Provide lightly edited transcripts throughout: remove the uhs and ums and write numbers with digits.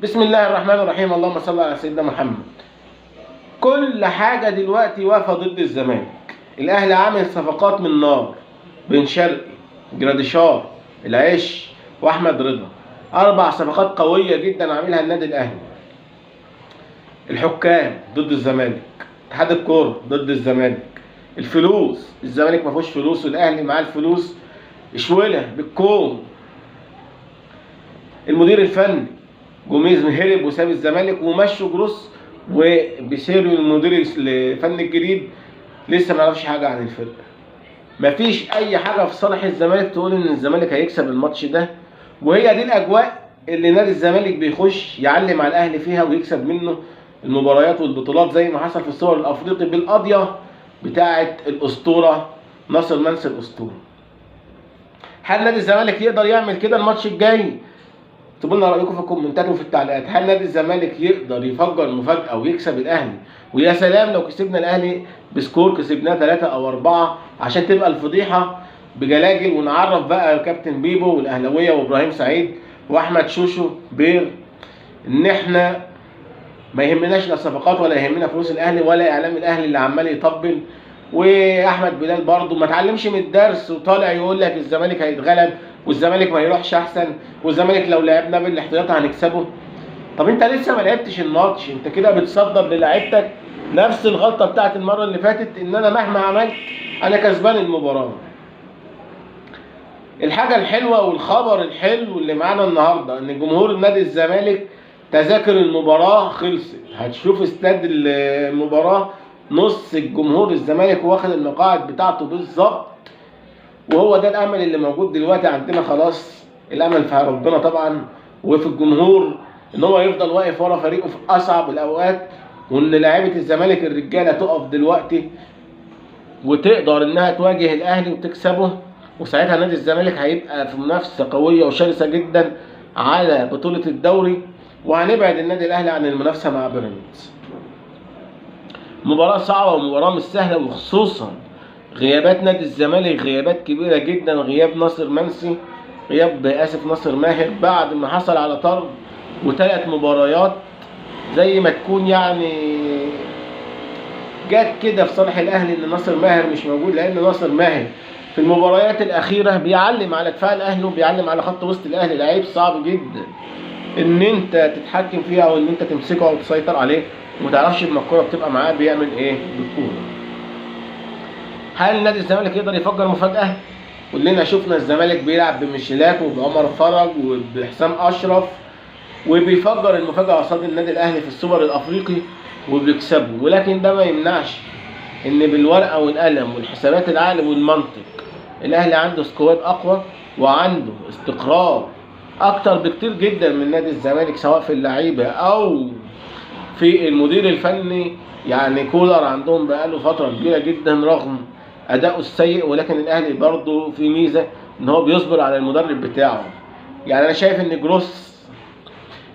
بسم الله الرحمن الرحيم. اللهم صل على سيدنا محمد. كل حاجة دلوقتي واقفة ضد الزمالك. الأهلي عامل صفقات من نار، بن شرقي، جراديشار، العش، وأحمد رضا. 4 صفقات قوية جدا عاملها النادي الأهلي. الحكام ضد الزمالك، اتحاد الكورة ضد الزمالك، الفلوس، الزمالك ما فيهوش فلوس والأهلي معاه الفلوس، شويلة بالكوم. المدير الفني جوميز هرب وساب الزمالك ومشوا جروس، وبيسيروا المدير الفني الجديد لسه ما يعرفش حاجه عن الفرقه. مفيش اي حاجه في صالح الزمالك تقول ان الزمالك هيكسب الماتش ده، وهي دي الاجواء اللي نادي الزمالك بيخش يعلم على الاهلي فيها ويكسب منه المباريات والبطولات، زي ما حصل في السوبر الافريقي بالقضيه بتاعه الاسطوره ناصر منسي الاسطوره. هل نادي الزمالك يقدر يعمل كده الماتش الجاي؟ اكتبوا لنا رايكم في الكومنتات وفي التعليقات. هل نادي الزمالك يقدر يفجر مفاجاه ويكسب الاهلي؟ ويا سلام لو كسبنا الاهلي بسكور، كسبناه 3 أو 4 عشان تبقى الفضيحه بجلاجل، ونعرف بقى كابتن بيبو والاهلاويه وابراهيم سعيد واحمد شوشو بير ان احنا ما يهمناش لا صفقات ولا يهمنا فلوس الاهلي ولا اعلام الاهلي اللي عمال يطبل. واحمد بلال برضه ما اتعلمش من الدرس وطالع يقول لك الزمالك هيتغلب والزمالك ما يروحش احسن، والزمالك لو لعبنا بالاحتياط هنكسبه. طب انت لسه ما لعبتش الماتش، انت كده بتصدر للاعيبتك نفس الغلطه بتاعت المره اللي فاتت، ان انا مهما عملت انا كسبان المباراه. الحاجه الحلوه والخبر الحلو اللي معانا النهارده ان جمهور نادي الزمالك تذاكر المباراه خلصت. هتشوف استاد المباراه نص الجمهور الزمالك واخد المقاعد بتاعته بالظبط، وهو ده الامل اللي موجود دلوقتي عندنا. خلاص الامل في ربنا طبعا وفي الجمهور ان هو يفضل واقف ورا فريقه في اصعب الاوقات، وان لاعيبه الزمالك الرجاله تقف دلوقتي وتقدر انها تواجه الاهلي وتكسبه، وساعتها نادي الزمالك هيبقى في منافسه قويه وشرسه جدا على بطوله الدوري، وهنبعد النادي الاهلي عن المنافسه مع بيراميدز. مباراه صعبه ومباراه مش سهله، وخصوصا غيابات نادي الزمالك غيابات كبيره جدا. غياب ناصر منسي، غياب ناصر ماهر بعد ما حصل على طرد و3 مباريات، زي ما تكون يعني جت كده في صالح الاهلي ان ناصر ماهر مش موجود، لان ناصر ماهر في المباريات الاخيره بيعلم على دفاع الاهلي وبيعلم على خط وسط الاهلي. لعيب صعب جدا ان انت تتحكم فيه او ان انت تمسكه او تسيطر عليه وما تعرفش اما الكوره بتبقى معاه بيعمل ايه بالكوره. هل نادي الزمالك يقدر يفجر مفاجاه؟ كلنا شفنا الزمالك بيلعب بمشيلاك وبعمر فرج وبحسام اشرف وبيفجر المفاجاه قصاد النادي الاهلي في السوبر الافريقي وبيكسبه، ولكن ده ما يمنعش ان بالورقه والقلم والحسابات العقل والمنطق الاهلي عنده سكواد اقوى وعنده استقرار اكتر بكتير جدا من نادي الزمالك، سواء في اللعيبه او في المدير الفني. يعني كولر عندهم بقاله فتره كبيره جدا رغم اداؤه السيء، ولكن الاهلي برضه في ميزه ان هو بيصبر على المدرب بتاعه. يعني انا شايف ان جروس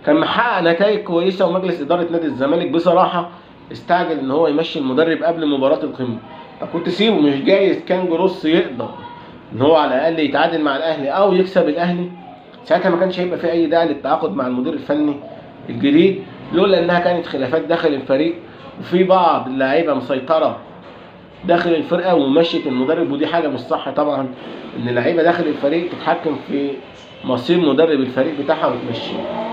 كان محقق نتائج كويسه، ومجلس اداره نادي الزمالك بصراحه استعجل ان هو يمشي المدرب قبل مباراه القمه. طب كنت سيبه، مش جايز كان جروس يقدر ان هو على الاقل يتعادل مع الاهلي او يكسب الاهلي؟ ساعتها ما كانش هيبقى في اي داعي للتعاقد مع المدير الفني الجديد، لولا انها كانت خلافات داخل الفريق وفي بعض اللعيبه مسيطره داخل الفرقه ومشيت المدرب، ودي حاجه مش صح طبعا ان اللعيبه داخل الفريق تتحكم في مصير مدرب الفريق بتاعها وتمشيه.